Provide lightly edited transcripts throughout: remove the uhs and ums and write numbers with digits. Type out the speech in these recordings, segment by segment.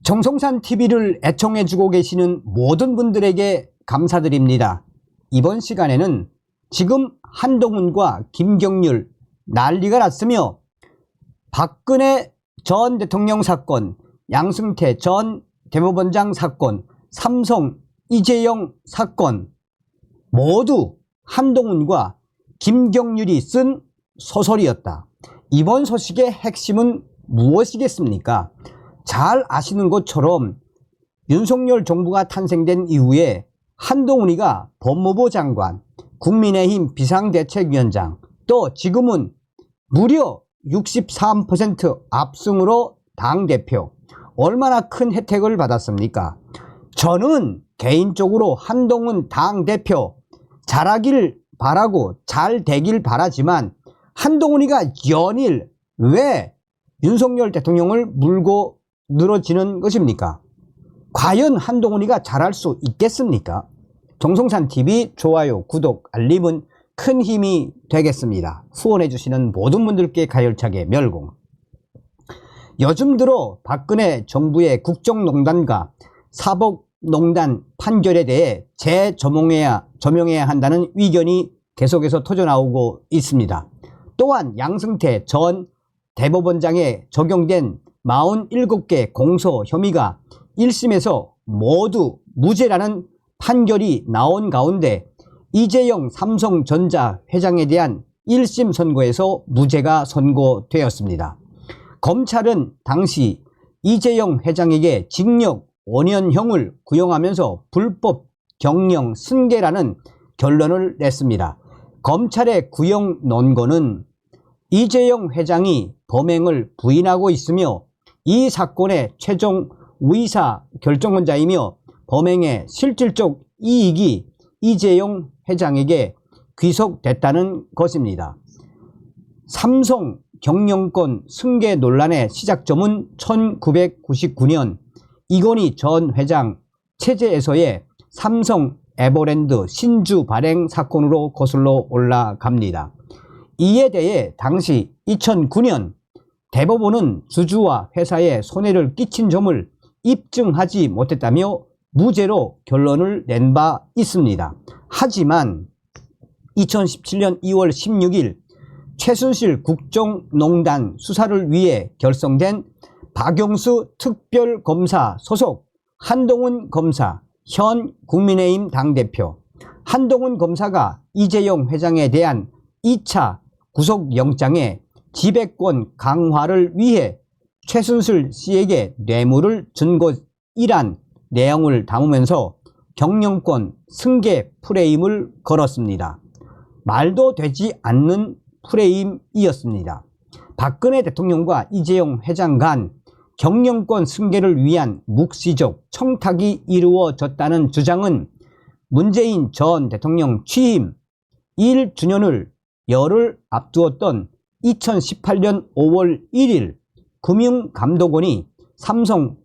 정성산 TV를 애청해주고 계시는 모든 분들에게 감사드립니다. 이번 시간에는 지금 한동훈과 김경률 난리가 났으며 박근혜 전 대통령 사건, 양승태 전 대법원장 사건, 삼성 이재용 사건 모두 한동훈과 김경률이 쓴 소설이었다. 이번 소식의 핵심은 무엇이겠습니까? 잘 아시는 것처럼 윤석열 정부가 탄생된 이후에 한동훈이가 법무부 장관, 국민의힘 비상대책위원장, 또 지금은 무려 63% 압승으로 당대표, 얼마나 큰 혜택을 받았습니까? 저는 개인적으로 한동훈 당대표 잘하길 바라고 잘 되길 바라지만 한동훈이가 연일 왜 윤석열 대통령을 물고 늘어지는 것입니까? 과연 한동훈이가 잘할 수 있겠습니까? 정성산TV 좋아요, 구독, 알림은 큰 힘이 되겠습니다. 후원해 주시는 모든 분들께 가열차게 멸공. 요즘 들어 박근혜 정부의 국정농단과 사법농단 판결에 대해 재조명해야 한다는 의견이 계속해서 터져나오고 있습니다. 또한 양승태 전 대법원장에 적용된 47개 공소 혐의가 1심에서 모두 무죄라는 판결이 나온 가운데 이재용 삼성전자 회장에 대한 1심 선고에서 무죄가 선고되었습니다. 검찰은 당시 이재용 회장에게 징역 5년형을 구형하면서 불법 경영 승계라는 결론을 냈습니다. 검찰의 구형 논거는 이재용 회장이 범행을 부인하고 있으며 이 사건의 최종 의사 결정권자이며 범행의 실질적 이익이 이재용 회장에게 귀속됐다는 것입니다. 삼성 경영권 승계 논란의 시작점은 1999년 이건희 전 회장 체제에서의 삼성 에버랜드 신주 발행 사건으로 거슬러 올라갑니다. 이에 대해 당시 2009년 대법원은 주주와 회사에 손해를 끼친 점을 입증하지 못했다며 무죄로 결론을 낸 바 있습니다. 하지만 2017년 2월 16일 최순실 국정농단 수사를 위해 결성된 박영수 특별검사 소속 한동훈 검사, 현 국민의힘 당대표 한동훈 검사가 이재용 회장에 대한 2차 구속영장의 지배권 강화를 위해 최순실 씨에게 뇌물을 준 것이란 내용을 담으면서 경영권 승계 프레임을 걸었습니다. 말도 되지 않는 프레임이었습니다. 박근혜 대통령과 이재용 회장 간 경영권 승계를 위한 묵시적 청탁이 이루어졌다는 주장은 문재인 전 대통령 취임 1주년을 열흘 앞두었던 2018년 5월 1일 금융감독원이 삼성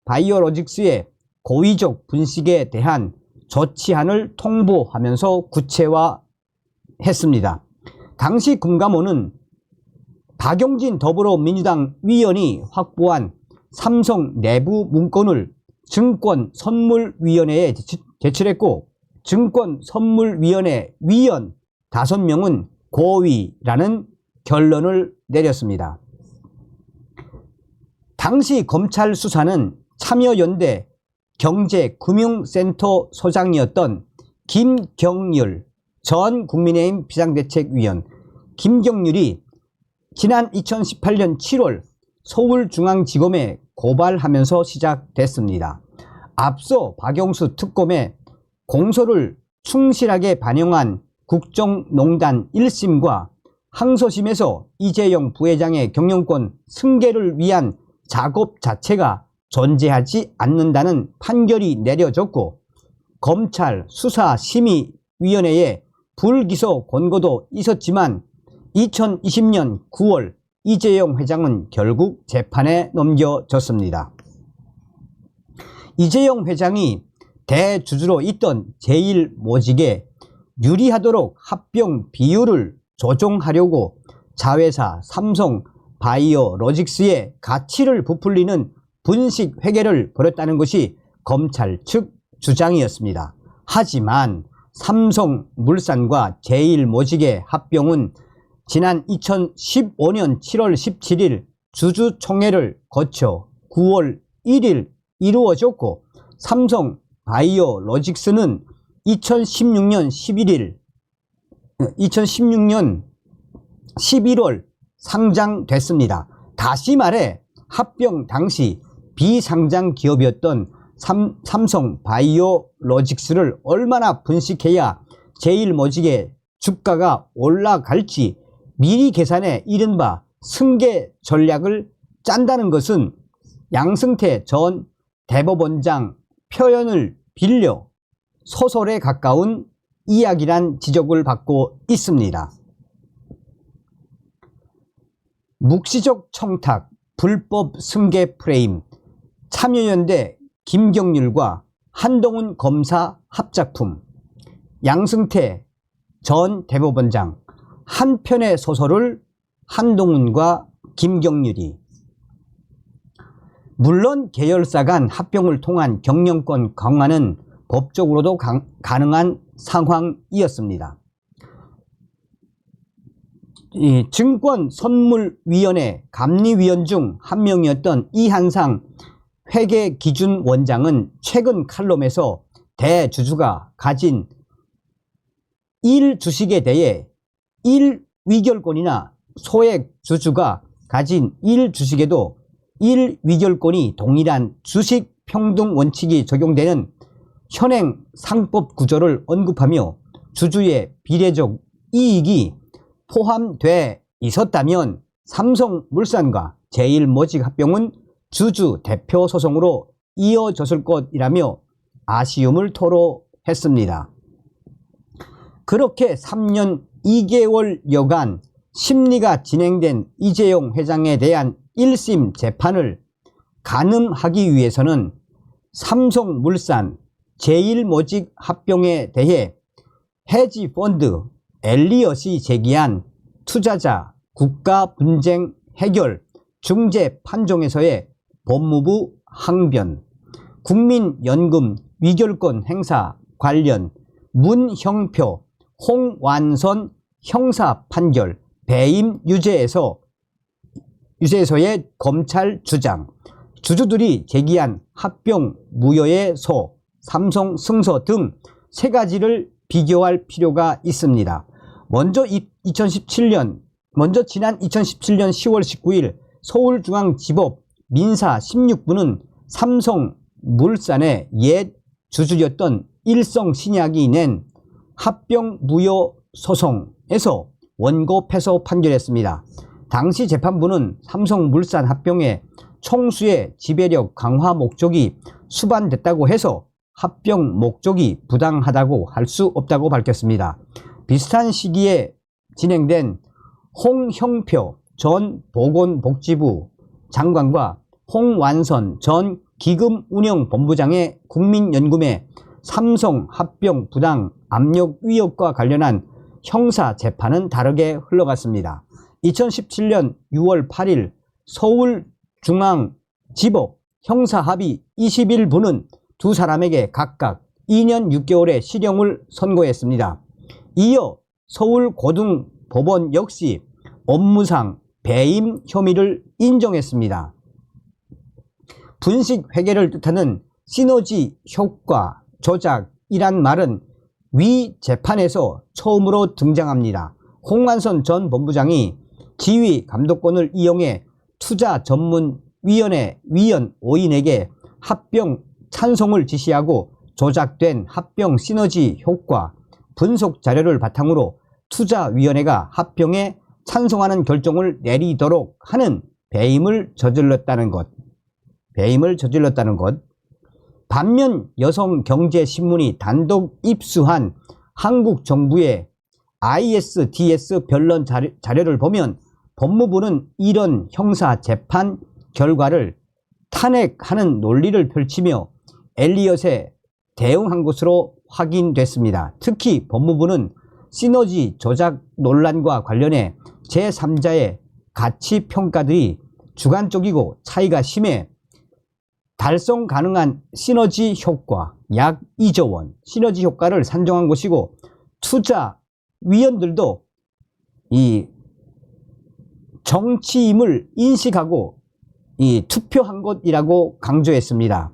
바이오로직스의 고의적 분식에 대한 조치안을 통보하면서 구체화했습니다. 당시 금감원은 박용진 더불어민주당 위원이 확보한 삼성 내부 문건을 증권선물위원회에 제출했고 증권선물위원회 위원 5명은 고위라는 결론을 내렸습니다. 당시 검찰 수사는 참여연대 경제금융센터 소장이었던 김경률 전 국민의힘 비상대책위원 김경률이 지난 2018년 7월 서울중앙지검에 고발하면서 시작됐습니다. 앞서 박영수 특검의 공소를 충실하게 반영한 국정농단 1심과 항소심에서 이재용 부회장의 경영권 승계를 위한 작업 자체가 존재하지 않는다는 판결이 내려졌고 검찰 수사심의위원회에 불기소 권고도 있었지만 2020년 9월 이재용 회장은 결국 재판에 넘겨졌습니다. 이재용 회장이 대주주로 있던 제1모직에 유리하도록 합병 비율을 조정하려고 자회사 삼성 바이오로직스에 가치를 부풀리는 분식 회계를 벌였다는 것이 검찰 측 주장이었습니다. 하지만 삼성물산과 제일모직의 합병은 지난 2015년 7월 17일 주주총회를 거쳐 9월 1일 이루어졌고, 삼성바이오로직스는 2016년 11월 상장됐습니다. 다시 말해 합병 당시 비상장 기업이었던 삼성바이오로직스를 얼마나 분식해야 제일모직의 주가가 올라갈지 미리 계산해 이른바 승계 전략을 짠다는 것은 양승태 전 대법원장 표현을 빌려 소설에 가까운 이야기란 지적을 받고 있습니다. 묵시적 청탁, 불법 승계 프레임, 참여연대 김경률과 한동훈 검사 합작품, 양승태 전 대법원장, 한 편의 소설을 한동훈과 김경률이. 물론 계열사 간 합병을 통한 경영권 강화는 법적으로도 가능한 상황이었습니다. 이 증권선물위원회 감리위원 중 한 명이었던 이한상 회계기준원장은 최근 칼럼에서 대주주가 가진 1주식에 대해 1위결권이나 소액 주주가 가진 1주식에도 1위결권이 동일한 주식평등 원칙이 적용되는 현행 상법 구조를 언급하며 주주의 비례적 이익이 포함돼 있었다면 삼성물산과 제일모직 합병은 주주 대표 소송으로 이어졌을 것이라며 아쉬움을 토로했습니다. 그렇게 3년 2개월여간 심리가 진행된 이재용 회장에 대한 1심 재판을 가늠하기 위해서는 삼성물산 제일모직 합병에 대해 헤지펀드 엘리엇이 제기한 투자자 국가 분쟁 해결 중재 판정에서의 법무부 항변, 국민연금 위결권 행사 관련 문형표 홍완선 형사 판결 배임 유죄에서의 검찰 주장, 주주들이 제기한 합병 무효의 소, 삼성 승소 등 세 가지를 비교할 필요가 있습니다. 먼저 지난 2017년 10월 19일 서울중앙지법 민사 16부는 삼성물산의 옛 주주였던 일성신약이 낸 합병 무효 소송에서 원고 패소 판결했습니다. 당시 재판부는 삼성물산 합병의 총수의 지배력 강화 목적이 수반됐다고 해서 합병 목적이 부당하다고 할 수 없다고 밝혔습니다. 비슷한 시기에 진행된 홍형표 전 보건복지부 장관과 홍완선 전 기금운용본부장의 국민연금의 삼성 합병 부당 압력 위협과 관련한 형사 재판은 다르게 흘러갔습니다. 2017년 6월 8일 서울중앙지법 형사합의 21부는 두 사람에게 각각 2년 6개월의 실형을 선고했습니다. 이어 서울고등법원 역시 업무상 배임 혐의를 인정했습니다. 분식 회계를 뜻하는 시너지 효과 조작이란 말은 위 재판에서 처음으로 등장합니다. 홍완선 전 본부장이 지휘 감독권을 이용해 투자전문위원회 위원 5인에게 합병 찬송을 지시하고 조작된 합병 시너지 효과 분석 자료를 바탕으로 투자위원회가 합병에 찬성하는 결정을 내리도록 하는 배임을 저질렀다는 것. 반면 여성경제신문이 단독 입수한 한국 정부의 ISDS 변론 자료를 보면 법무부는 이런 형사 재판 결과를 탄핵하는 논리를 펼치며 엘리엇에 대응한 것으로 확인됐습니다. 특히 법무부는 시너지 조작 논란과 관련해 제3자의 가치 평가들이 주관적이고 차이가 심해 달성 가능한 시너지 효과 약 2조 원 시너지 효과를 산정한 것이고 투자위원들도 이 정치임을 인식하고 투표한 것이라고 강조했습니다.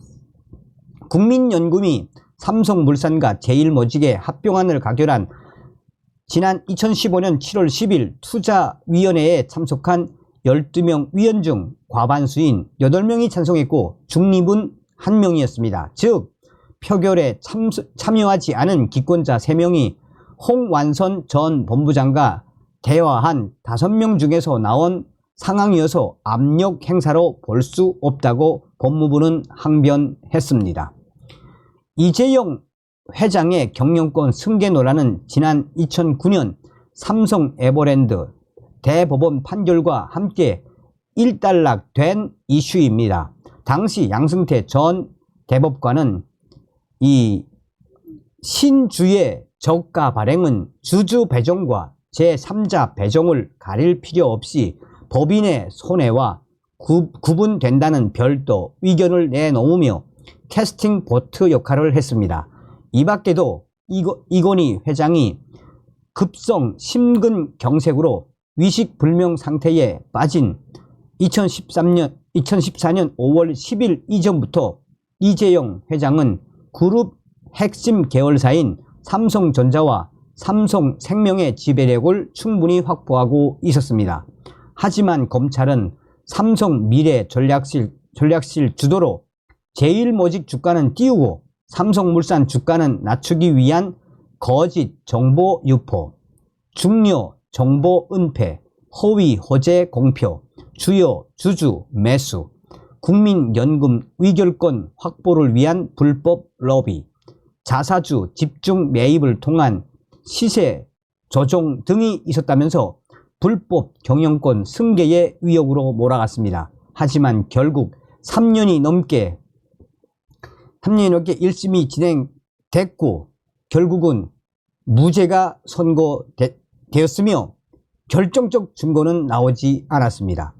국민연금이 삼성물산과 제일모직의 합병안을 가결한 지난 2015년 7월 10일 투자위원회에 참석한 12명 위원 중 과반수인 8명이 찬성했고 중립은 1명이었습니다. 즉 표결에 참여하지 않은 기권자 3명이 홍완선 전 본부장과 대화한 5명 중에서 나온 상황이어서 압력 행사로 볼 수 없다고 법무부는 항변했습니다. 이재용 회장의 경영권 승계 논란은 지난 2009년 삼성 에버랜드 대법원 판결과 함께 일단락된 이슈입니다. 당시 양승태 전 대법관은 이 신주의 저가 발행은 주주 배정과 제3자 배정을 가릴 필요 없이 법인의 손해와 구분된다는 별도 의견을 내놓으며 캐스팅 보트 역할을 했습니다. 이 밖에도 이건희 회장이 급성 심근경색으로 위식불명 상태에 빠진 2014년 5월 10일 이전부터 이재용 회장은 그룹 핵심 계열사인 삼성전자와 삼성생명의 지배력을 충분히 확보하고 있었습니다. 하지만 검찰은 삼성미래전략실 주도로 제일모직 주가는 띄우고 삼성물산 주가는 낮추기 위한 거짓 정보 유포, 중요 정보 은폐, 허위 호재 공표, 주요 주주 매수, 국민연금 의결권 확보를 위한 불법 러비, 자사주 집중 매입을 통한 시세 조정 등이 있었다면서 불법 경영권 승계의 의혹으로 몰아갔습니다. 하지만 결국 3년이 넘게 1심이 진행됐고 결국은 무죄가 선고되었으며 결정적 증거는 나오지 않았습니다.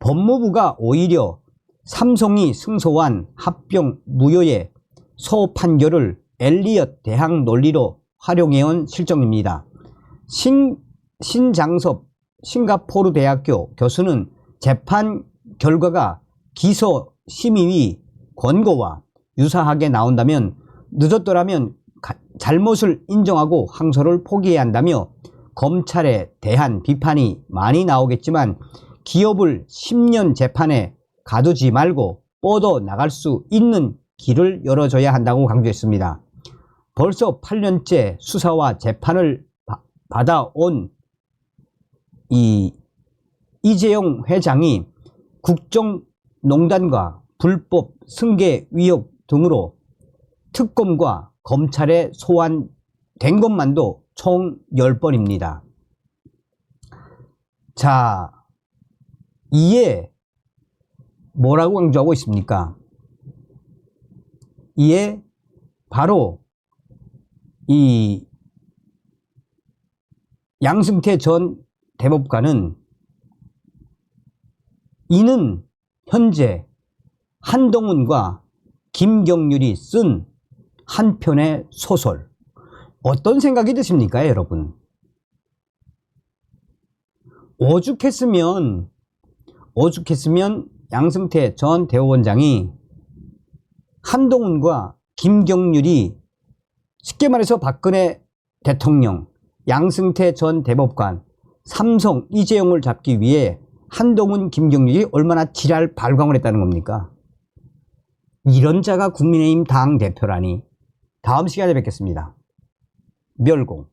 법무부가 오히려 삼성이 승소한 합병 무효의 소판결을 엘리엇 대항 논리로 활용해온 실정입니다. 신장섭 싱가포르 대학교 교수는 재판 결과가 기소심의위 권고와 유사하게 나온다면 늦었더라면 잘못을 인정하고 항소를 포기해야 한다며 검찰에 대한 비판이 많이 나오겠지만 기업을 10년 재판에 가두지 말고 뻗어 나갈 수 있는 길을 열어줘야 한다고 강조했습니다. 벌써 8년째 수사와 재판을 받아온 이재용 회장이 국정농단과 불법 승계 의혹 등으로 특검과 검찰에 소환된 것만도 총 10번입니다. 자, 이에 뭐라고 강조하고 있습니까? 이에 바로 이 양승태 전 대법관은 이는 현재 한동훈과 김경률이 쓴 한 편의 소설. 어떤 생각이 드십니까, 여러분? 오죽했으면 양승태 전 대법원장이 한동훈과 김경률이 쉽게 말해서 박근혜 대통령, 양승태 전 대법관, 삼성 이재용을 잡기 위해 한동훈, 김경률이 얼마나 지랄 발광을 했다는 겁니까? 이런 자가 국민의힘 당대표라니. 다음 시간에 뵙겠습니다. 멸공.